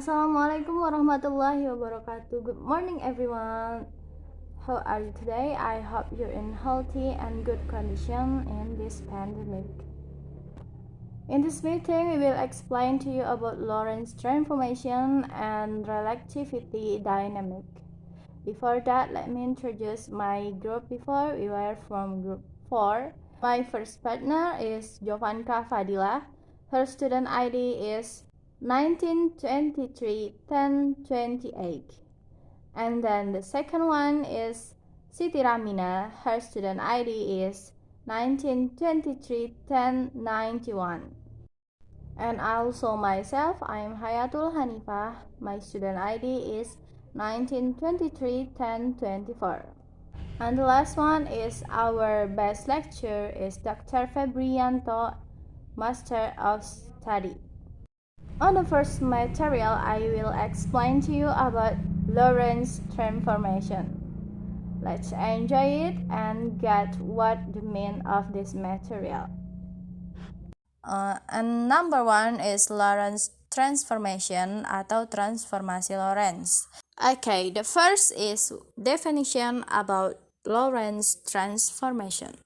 Assalamualaikum warahmatullahi wabarakatuh. Good morning everyone. How are you today? I hope you're in healthy and good condition in this pandemic. In this meeting, we will explain to you about Lorentz transformation and relativity dynamic. Before that, let me introduce my group before. We were from group 4. My first partner is Jovanka Fadila. Her student ID is 1923-1028. And then the second one is Siti Ramina. Her student ID is 1923-1091. And also myself, I am Hayatul Hanifah. My student ID is 1923-1024. And the last one is our best lecturer is Dr. Febrianto, Master of Study. On the first material, I will explain to you about Lorentz transformation. Let's enjoy it and get what the meaning of this material. And number one is Lorentz transformation atau transformasi Lorentz. Okay, the first is definition about Lorentz transformation.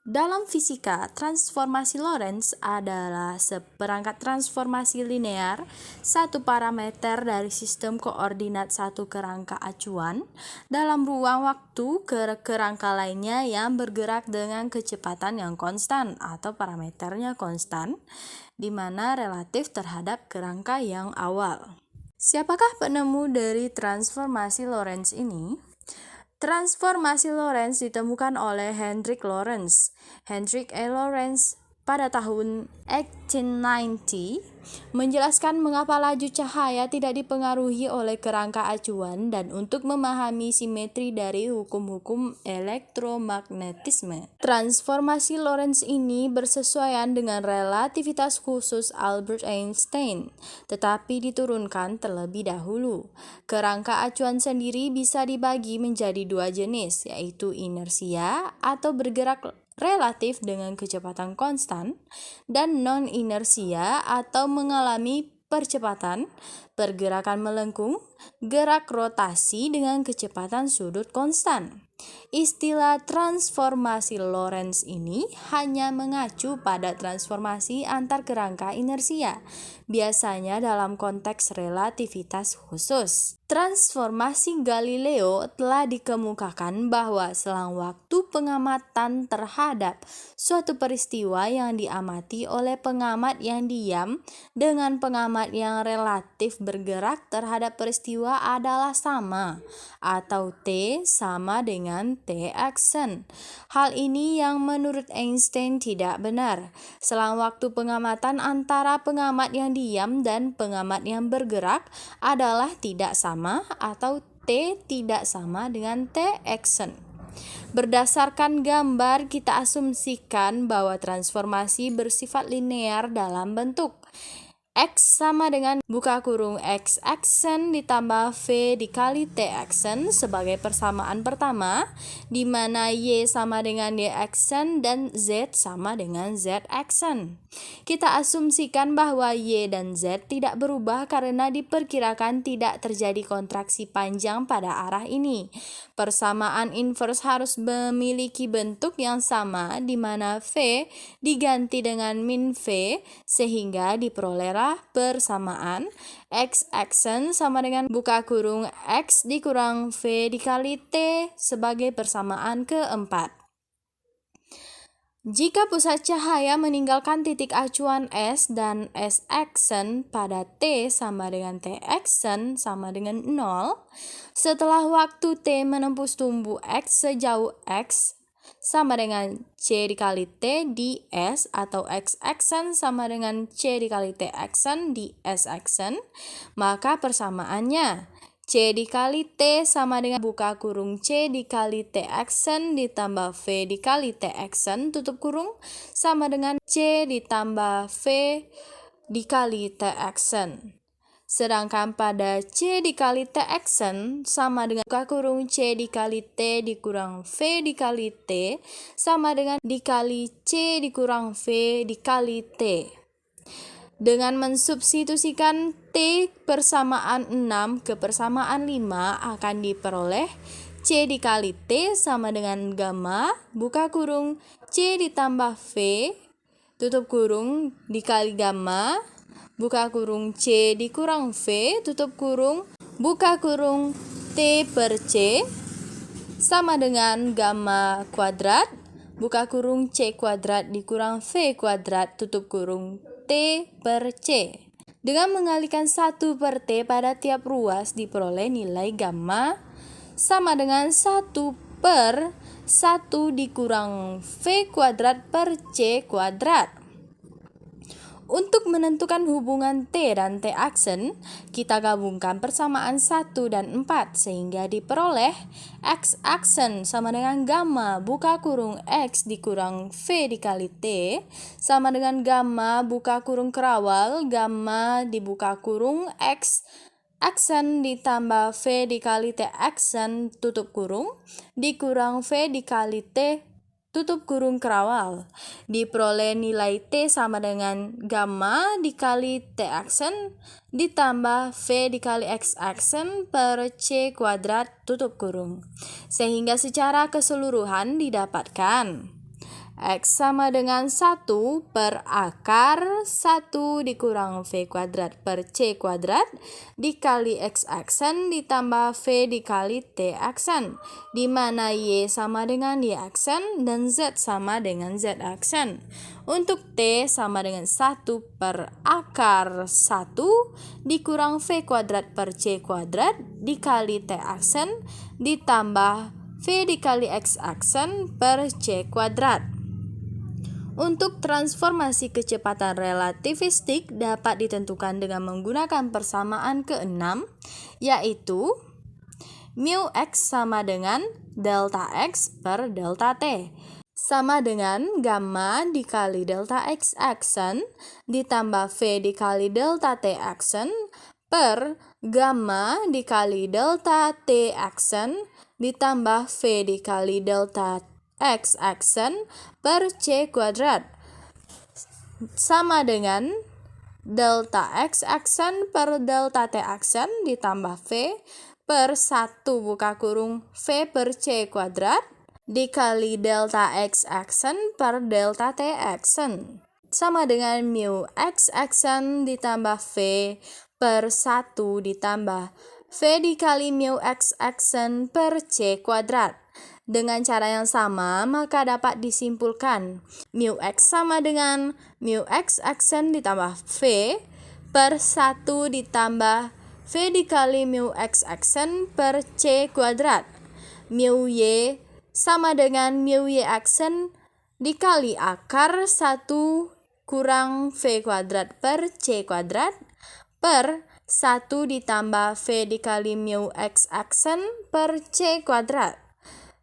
Dalam fisika, transformasi Lorentz adalah seperangkat transformasi linear satu parameter dari sistem koordinat satu kerangka acuan dalam ruang waktu ke kerangka lainnya yang bergerak dengan kecepatan yang konstan atau parameternya konstan, di mana relatif terhadap kerangka yang awal. Siapakah penemu dari transformasi Lorentz ini? Transformasi Lorentz ditemukan oleh Hendrik Lorentz. Hendrik E. Lorentz pada tahun 1890 menjelaskan mengapa laju cahaya tidak dipengaruhi oleh kerangka acuan dan untuk memahami simetri dari hukum-hukum elektromagnetisme. Transformasi Lorentz ini bersesuaian dengan relativitas khusus Albert Einstein, tetapi diturunkan terlebih dahulu. Kerangka acuan sendiri bisa dibagi menjadi dua jenis, yaitu inersia atau bergerak relatif dengan kecepatan konstan dan non-inersia atau mengalami percepatan, pergerakan melengkung, gerak rotasi dengan kecepatan sudut konstan. Istilah transformasi Lorentz ini hanya mengacu pada transformasi antar kerangka inersia, biasanya dalam konteks relativitas khusus. Transformasi Galileo telah dikemukakan bahwa selang waktu pengamatan terhadap suatu peristiwa yang diamati oleh pengamat yang diam dengan pengamat yang relatif bergerak terhadap peristiwa adalah sama, atau T sama dengan T aksen. Hal ini yang menurut Einstein tidak benar. Selang waktu pengamatan antara pengamat yang diam dan pengamat yang bergerak adalah tidak sama atau T tidak sama dengan T aksen. Berdasarkan gambar, kita asumsikan bahwa transformasi bersifat linear dalam bentuk X sama dengan buka kurung X aksen ditambah V dikali T aksen sebagai persamaan pertama, di mana Y sama dengan Y aksen dan Z sama dengan Z aksen. Kita asumsikan bahwa Y dan Z tidak berubah karena diperkirakan tidak terjadi kontraksi panjang pada arah ini. Persamaan inverse harus memiliki bentuk yang sama, di mana V diganti dengan min V sehingga diperolehlah persamaan X aksen sama dengan buka kurung X dikurang V dikali T sebagai persamaan keempat. Jika pusat cahaya meninggalkan titik acuan S dan S aksen pada T sama dengan T aksen sama dengan 0, setelah waktu T menempuh sumbu X sejauh X sama dengan C dikali T di S atau X aksen sama dengan C dikali T aksen di S aksen, maka persamaannya C dikali T sama dengan buka kurung C dikali T aksen ditambah V dikali T aksen tutup kurung sama dengan C ditambah V dikali T aksen. Sedangkan pada C dikali T aksen sama dengan buka kurung C dikali T dikurang V dikali T sama dengan dikali C dikurang V dikali T. Dengan mensubstitusikan T persamaan 6 ke persamaan 5 akan diperoleh C dikali T sama dengan gamma buka kurung C ditambah V tutup kurung dikali gamma buka kurung C dikurang V tutup kurung buka kurung T per C sama dengan gamma kuadrat buka kurung C kuadrat dikurang V kuadrat tutup kurung T per C. Dengan mengalihkan 1 per T pada tiap ruas diperoleh nilai gamma sama dengan 1 per 1 dikurang V kuadrat per C kuadrat. Untuk menentukan hubungan T dan T aksen, kita gabungkan persamaan 1 dan 4 sehingga diperoleh X aksen sama dengan gamma buka kurung X dikurang V dikali T sama dengan gamma buka kurung kerawal gamma dibuka kurung X aksen ditambah V dikali T aksen tutup kurung dikurang V dikali T tutup kurung kerawal. Diperoleh nilai T sama dengan gamma dikali T aksen ditambah V dikali X aksen per C kuadrat tutup kurung. Sehingga secara keseluruhan didapatkan X sama dengan 1 per akar 1 dikurang V kuadrat per C kuadrat dikali X aksen ditambah V dikali T aksen, di mana Y sama dengan Y aksen dan Z sama dengan Z aksen. Untuk T sama dengan 1 per akar 1 dikurang V kuadrat per C kuadrat dikali T aksen ditambah V dikali X aksen per C kuadrat. Untuk transformasi kecepatan relativistik dapat ditentukan dengan menggunakan persamaan ke-6, yaitu mu x sama dengan delta x per delta t, sama dengan gamma dikali delta x aksen ditambah V dikali delta t aksen per gamma dikali delta t aksen ditambah V dikali delta X aksen per C kuadrat sama dengan delta X aksen per delta T aksen ditambah V per 1 buka kurung V per C kuadrat dikali delta X aksen per delta T aksen sama dengan mu X aksen ditambah V per 1 ditambah V dikali mu X aksen per C kuadrat. Dengan cara yang sama, maka dapat disimpulkan mu x sama dengan mu x aksen ditambah V per 1 ditambah V dikali mu x aksen per C kuadrat. Mu y sama dengan mu y aksen dikali akar 1 kurang V kuadrat per C kuadrat per 1 ditambah V dikali mu x aksen per C kuadrat.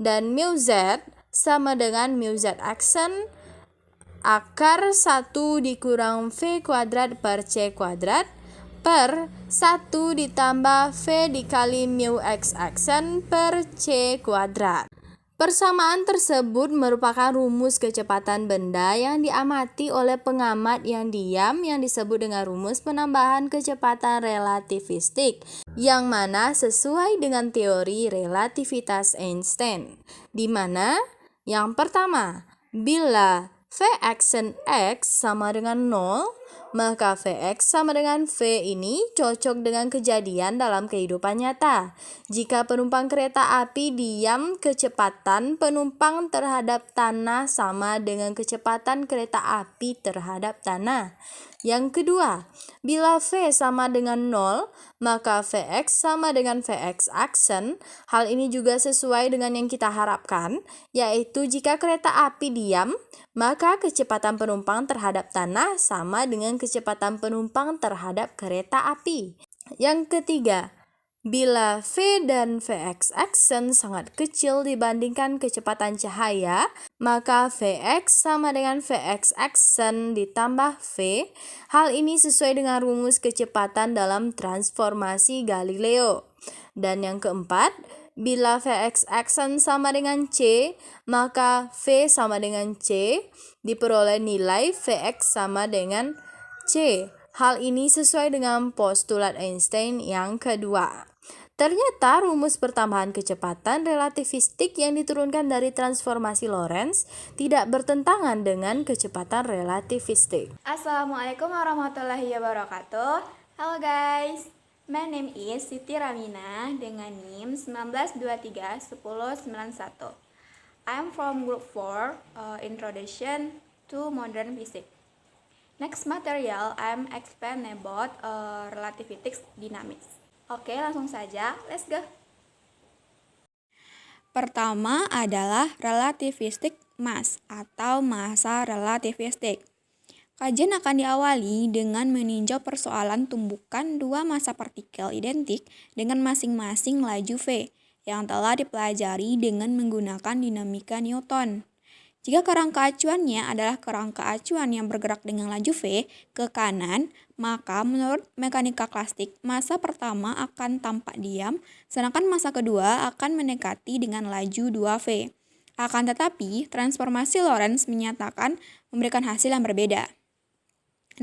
Dan mu z sama dengan mu z aksen akar 1 dikurang V kuadrat per C kuadrat per 1 ditambah V dikali mu x aksen per C kuadrat. Persamaan tersebut merupakan rumus kecepatan benda yang diamati oleh pengamat yang diam yang disebut dengan rumus penambahan kecepatan relativistik, yang mana sesuai dengan teori relativitas Einstein, di mana yang pertama, bila V aksen X sama dengan 0, maka Vx sama dengan V ini cocok dengan kejadian dalam kehidupan nyata. Jika penumpang kereta api diam, kecepatan penumpang terhadap tanah sama dengan kecepatan kereta api terhadap tanah. Yang kedua, bila V sama dengan 0, maka Vx sama dengan Vx aksen. Hal ini juga sesuai dengan yang kita harapkan, yaitu jika kereta api diam, maka kecepatan penumpang terhadap tanah sama dengan kecepatan penumpang terhadap kereta api. Yang ketiga, bila V dan Vx aksen sangat kecil dibandingkan kecepatan cahaya, maka Vx sama dengan Vx aksen ditambah V. Hal ini sesuai dengan rumus kecepatan dalam transformasi Galileo. Dan yang keempat, bila Vx aksen sama dengan C, maka V sama dengan C, diperoleh nilai Vx sama dengan C. Hal ini sesuai dengan postulat Einstein yang kedua. Ternyata rumus pertambahan kecepatan relativistik yang diturunkan dari transformasi Lorentz tidak bertentangan dengan kecepatan relativistik. Assalamualaikum warahmatullahi wabarakatuh. Halo guys, my name is Siti Ramina dengan NIM 19231091. I'm from group 4, Introduction to Modern Physics. Next material, I'm explain about relativistic dynamics. Oke, langsung saja, let's go. Pertama adalah relativistic mass atau massa relativistik. Kajian akan diawali dengan meninjau persoalan tumbukan dua massa partikel identik dengan masing-masing laju V yang telah dipelajari dengan menggunakan dinamika Newton. Jika kerangka acuannya adalah kerangka acuan yang bergerak dengan laju V ke kanan, maka menurut mekanika klasik, massa pertama akan tampak diam, sedangkan massa kedua akan mendekati dengan laju 2V. Akan tetapi, transformasi Lorentz menyatakan memberikan hasil yang berbeda.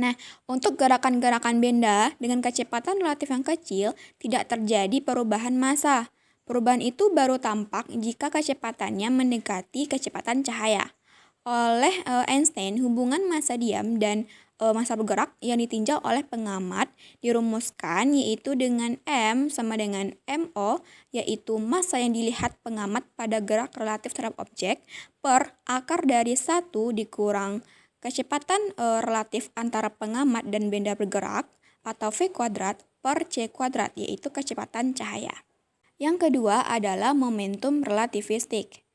Nah, untuk gerakan-gerakan benda dengan kecepatan relatif yang kecil, tidak terjadi perubahan massa. Perubahan itu baru tampak jika kecepatannya mendekati kecepatan cahaya. Oleh Einstein, hubungan massa diam dan massa bergerak yang ditinjau oleh pengamat dirumuskan yaitu dengan M sama dengan MO, yaitu massa yang dilihat pengamat pada gerak relatif terhadap objek per akar dari 1 dikurang kecepatan relatif antara pengamat dan benda bergerak atau V kuadrat per C kuadrat, yaitu kecepatan cahaya. Yang kedua adalah momentum relativistik.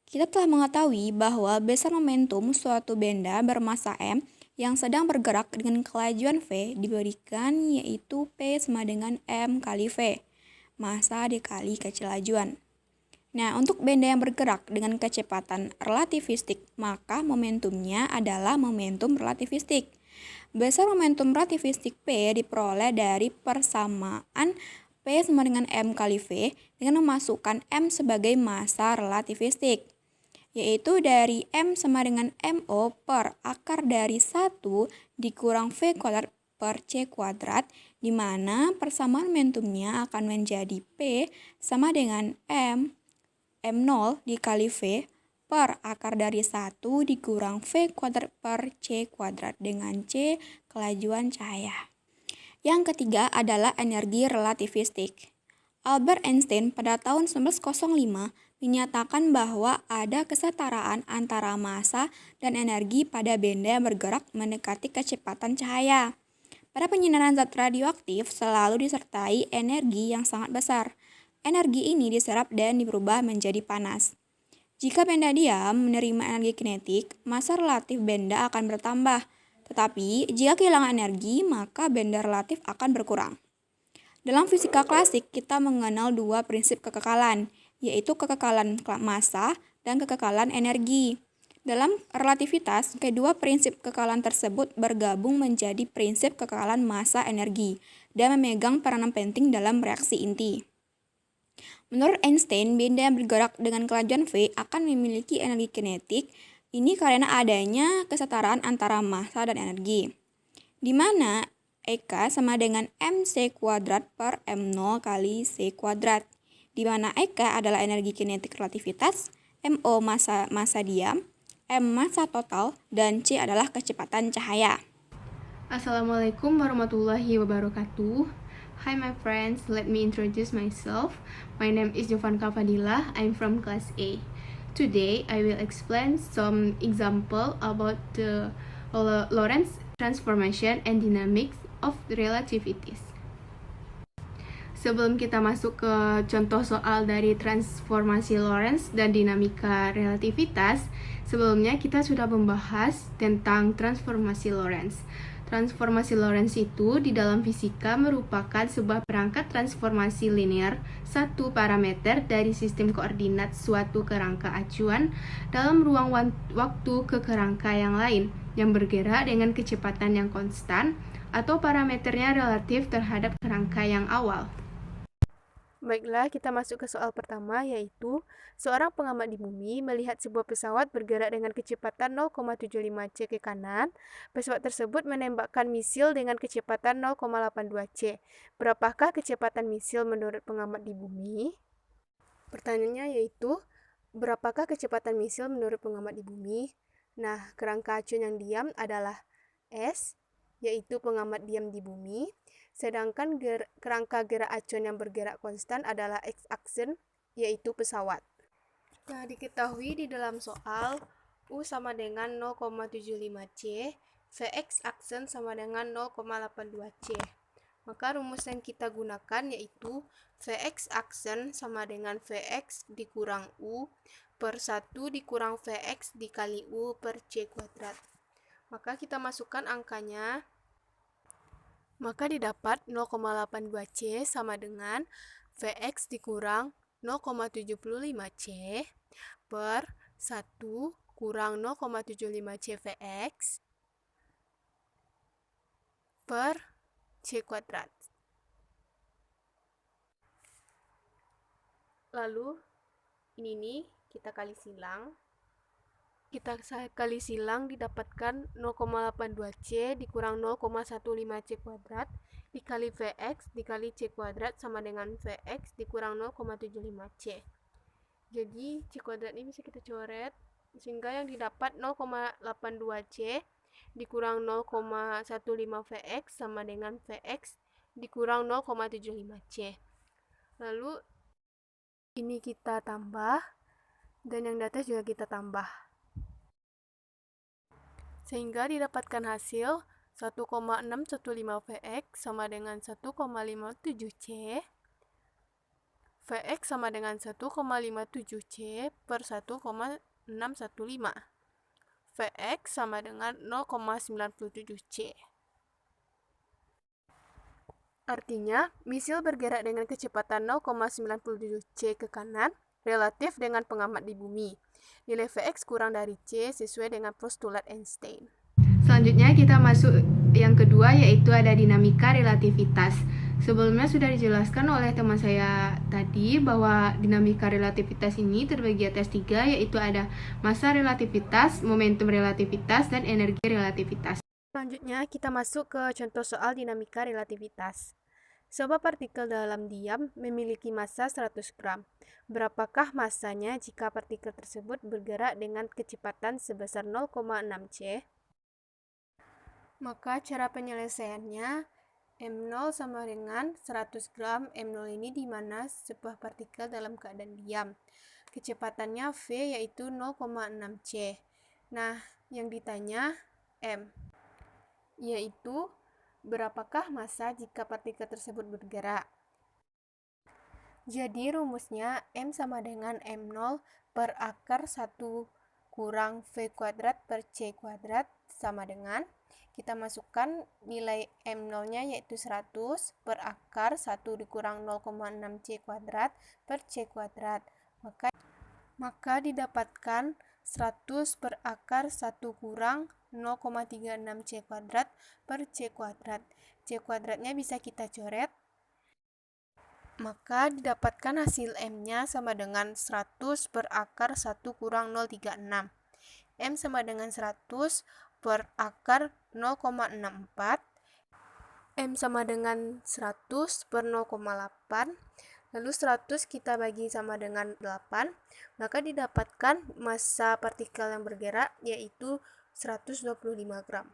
Kita telah mengetahui bahwa besar momentum suatu benda bermassa M yang sedang bergerak dengan kelajuan V diberikan yaitu P sama dengan M kali V, massa dikali kecelajuan. Nah, untuk benda yang bergerak dengan kecepatan relativistik, maka momentumnya adalah momentum relativistik. Besar momentum relativistik P diperoleh dari persamaan P sama dengan M kali V dengan memasukkan M sebagai massa relativistik, yaitu dari M sama dengan MO per akar dari 1 dikurang V kuadrat per C kuadrat, di mana persamaan momentumnya akan menjadi P sama dengan M0 dikali V per akar dari 1 dikurang V kuadrat per C kuadrat dengan C kelajuan cahaya. Yang ketiga adalah energi relativistik. Albert Einstein pada tahun 1905 menyatakan bahwa ada kesetaraan antara massa dan energi pada benda yang bergerak mendekati kecepatan cahaya. Pada penyinaran zat radioaktif selalu disertai energi yang sangat besar. Energi ini diserap dan berubah menjadi panas. Jika benda diam menerima energi kinetik, massa relatif benda akan bertambah. Tetapi, jika kehilangan energi, maka benda relatif akan berkurang. Dalam fisika klasik, kita mengenal dua prinsip kekekalan, yaitu kekekalan massa dan kekekalan energi. Dalam relativitas, kedua prinsip kekekalan tersebut bergabung menjadi prinsip kekekalan massa energi dan memegang peranan penting dalam reaksi inti. Menurut Einstein, benda yang bergerak dengan kelajuan V akan memiliki energi kinetik. Ini karena adanya kesetaraan antara massa dan energi, di mana EK sama dengan MC kuadrat per M0 kali C kuadrat, di mana EK adalah energi kinetik relativitas, MO massa diam, M massa total, dan C adalah kecepatan cahaya. Assalamualaikum warahmatullahi wabarakatuh. Hi my friends, let me introduce myself. My name is Jovanka Fadila. I'm from class A. Today, I will explain some example about the Lorentz transformation and dynamics of relativities. Sebelum kita masuk ke contoh soal dari transformasi Lorentz dan dinamika relativitas, sebelumnya kita sudah membahas tentang transformasi Lorentz. Transformasi Lorentz itu di dalam fisika merupakan sebuah perangkat transformasi linear satu parameter dari sistem koordinat suatu kerangka acuan dalam ruang waktu ke kerangka yang lain yang bergerak dengan kecepatan yang konstan atau parameternya relatif terhadap kerangka yang awal. Baiklah, kita masuk ke soal pertama, yaitu seorang pengamat di bumi melihat sebuah pesawat bergerak dengan kecepatan 0,75 c ke kanan. Pesawat tersebut menembakkan misil dengan kecepatan 0,82 c. Berapakah kecepatan misil menurut pengamat di bumi? Pertanyaannya yaitu, berapakah kecepatan misil menurut pengamat di bumi? Nah, kerangka acuan yang diam adalah S, yaitu pengamat diam di bumi. Sedangkan kerangka gerak acuan yang bergerak konstan adalah x-aksen, yaitu pesawat. Nah, diketahui di dalam soal U sama dengan 0,75 C, Vx aksen sama dengan 0,82 C. Maka rumus yang kita gunakan yaitu Vx aksen sama dengan Vx dikurang U per 1 dikurang Vx dikali U per C kuadrat. Maka kita masukkan angkanya. Maka didapat 0,82 C sama dengan Vx dikurang 0,75 C per 1 kurang 0,75 C Vx per C kuadrat. Lalu ini nih kita kali silang. Kita kali silang didapatkan 0,82 C dikurang 0,15 C kuadrat dikali Vx dikali C kuadrat sama dengan Vx dikurang 0,75 C. Jadi C kuadrat ini bisa kita coret sehingga yang didapat 0,82 C dikurang 0,15 Vx sama dengan Vx dikurang 0,75 C. Lalu ini kita tambah dan yang di atas juga kita tambah. Sehingga didapatkan hasil 1,615 Vx sama dengan 1,57 C. Vx sama dengan 1,57 C per 1,615. Vx sama dengan 0,97 C. Artinya, misil bergerak dengan kecepatan 0,97 C ke kanan relatif dengan pengamat di bumi. Nilai Vx kurang dari C sesuai dengan postulat Einstein. Selanjutnya kita masuk yang kedua, yaitu ada dinamika relativitas. Sebelumnya sudah dijelaskan oleh teman saya tadi bahwa dinamika relativitas ini terbagi atas 3, yaitu ada massa relativitas, momentum relativitas, dan energi relativitas. Selanjutnya kita masuk ke contoh soal dinamika relativitas. Sebuah partikel dalam diam memiliki massa 100 gram. Berapakah massanya jika partikel tersebut bergerak dengan kecepatan sebesar 0,6 C? Maka cara penyelesaiannya, M0 sama dengan 100 gram. M0 ini di mana sebuah partikel dalam keadaan diam. Kecepatannya V yaitu 0,6 C. Nah, yang ditanya M, yaitu berapakah massa jika partikel tersebut bergerak? Jadi rumusnya M sama dengan M0 per akar 1 kurang V kuadrat per C kuadrat sama dengan, kita masukkan nilai M0 nya yaitu 100 per akar 1 dikurang 0,6 C kuadrat per C kuadrat. Maka didapatkan 100 per akar 1 kurang 0,36 C kuadrat per C kuadrat. C kuadratnya bisa kita coret. Maka didapatkan hasil M-nya sama dengan 100 per akar 1 kurang 036. M sama dengan 100 per akar 0,64. M sama dengan 100 per 0,8. Lalu 100 kita bagi sama dengan 8, maka didapatkan massa partikel yang bergerak yaitu 125 gram.